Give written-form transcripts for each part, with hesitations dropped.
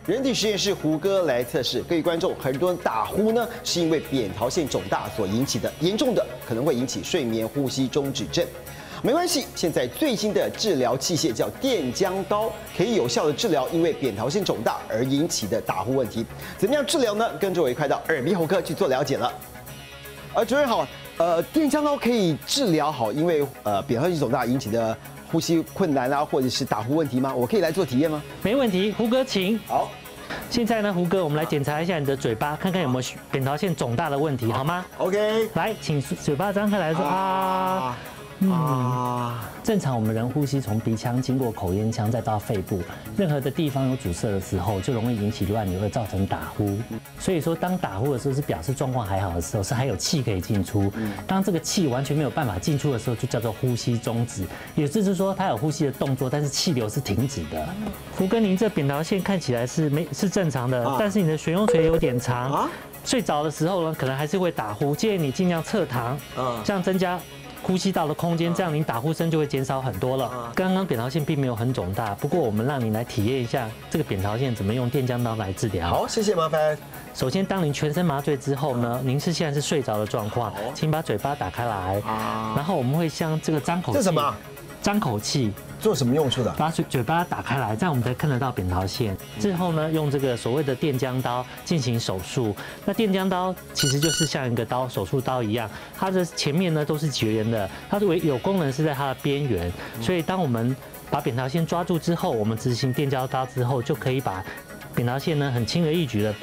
人体实验室胡歌来测试，各位观众，很多人打呼呢，是因为扁桃腺肿大所引起的，严重的可能会引起睡眠呼吸中止症。没关系，现在最新的治疗器械叫电浆刀，可以有效的治疗因为扁桃腺肿大而引起的打呼问题。怎么样治疗呢？跟着我一块到耳鼻喉科去做了解了。主任好，电浆刀可以治疗好因为扁桃腺肿大引起的呼吸困难啊，或者是打呼问题吗？我可以来做体验吗？没问题，胡哥请。好。现在呢，胡哥，我们来检查一下你的嘴巴，看看有没有扁桃腺肿大的问题，好吗 ？OK。来，请嘴巴张开来说啊。正常我们人呼吸从鼻腔经过口咽腔再到肺部，任何的地方有阻塞的时候，就容易引起乱流，会造成打呼。所以说，当打呼的时候是表示状况还好的时候，是还有气可以进出。当这个气完全没有办法进出的时候，就叫做呼吸中止，也就是说它有呼吸的动作，但是气流是停止的。胡哥，您这扁桃腺看起来是正常的，但是你的悬雍垂有点长，睡着的时候呢，可能还是会打呼。建议你尽量侧躺，这样增加呼吸道的空间，这样您打呼声就会减少很多了。刚刚扁桃腺并没有很肿大，不过我们让你来体验一下这个扁桃腺怎么用电浆刀来治疗。好，谢谢，麻烦。首先，当您全身麻醉之后呢，您现在是睡着的状况，请把嘴巴打开来，然后我们会像这个张口气。这什么？张口气。做什么用处的？把嘴巴打开来，这样我们才看得到扁桃腺。之后呢，用这个所谓的电浆刀进行手术。那电浆刀其实就是像一个手术刀一样，它的前面呢都是绝缘的，它的有功能是在它的边缘。所以当我们把扁桃腺抓住之后，我们执行电浆刀之后，就可以把扁桃腺呢很轻而易举的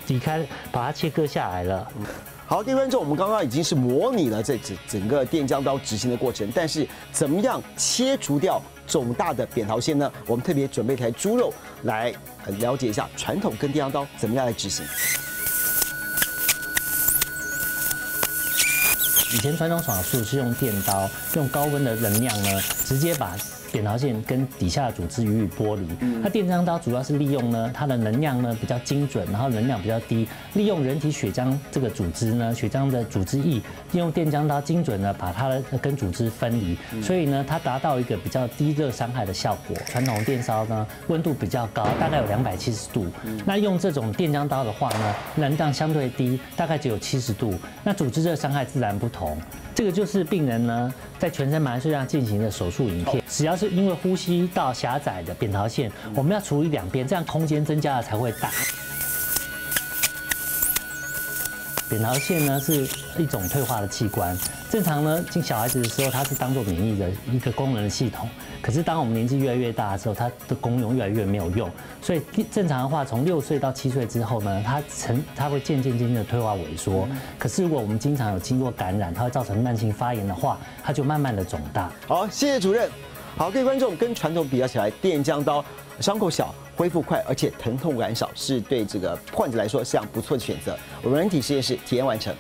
离开，把它切割下来了。好，各位观众，我们刚刚已经是模拟了这整个电浆刀执行的过程，但是怎么样切除掉肿大的扁桃腺呢？我们特别准备一台猪肉来了解一下传统跟电浆刀怎么样来执行。以前传统手术是用电刀，用高温的能量呢，直接把扁桃腺跟底下的组织予以剥离。那电浆刀主要是利用呢它的能量呢比较精准，然后能量比较低，利用人体血浆这个组织呢，血浆的组织液，利用电浆刀精准的把它的跟组织分离，所以呢它达到一个比较低热伤害的效果。传统电烧呢温度比较高，大概有270度，那用这种电浆刀的话呢，能量相对低，大概只有70度，那组织热伤害自然不同。这个就是病人呢在全身麻醉上进行的手术影片。只要是因为呼吸道狭窄的扁桃腺，我们要处理2边，这样空间增加了才会大。扁桃腺呢是一种退化的器官，正常呢进小孩子的时候，它是当做免疫的一个功能的系统。可是当我们年纪越来越大的时候，它的功用越来越没有用。所以正常的话，从6岁到7岁之后呢，它会渐渐的退化萎缩。可是如果我们经常有经过感染，它会造成慢性发炎的话，它就慢慢的肿大。好，谢谢主任。好，各位观众，跟传统比较起来，电浆刀伤口小、恢复快，而且疼痛感少，是对这个患者来说是样不错的选择。我们人体实验室体验完成。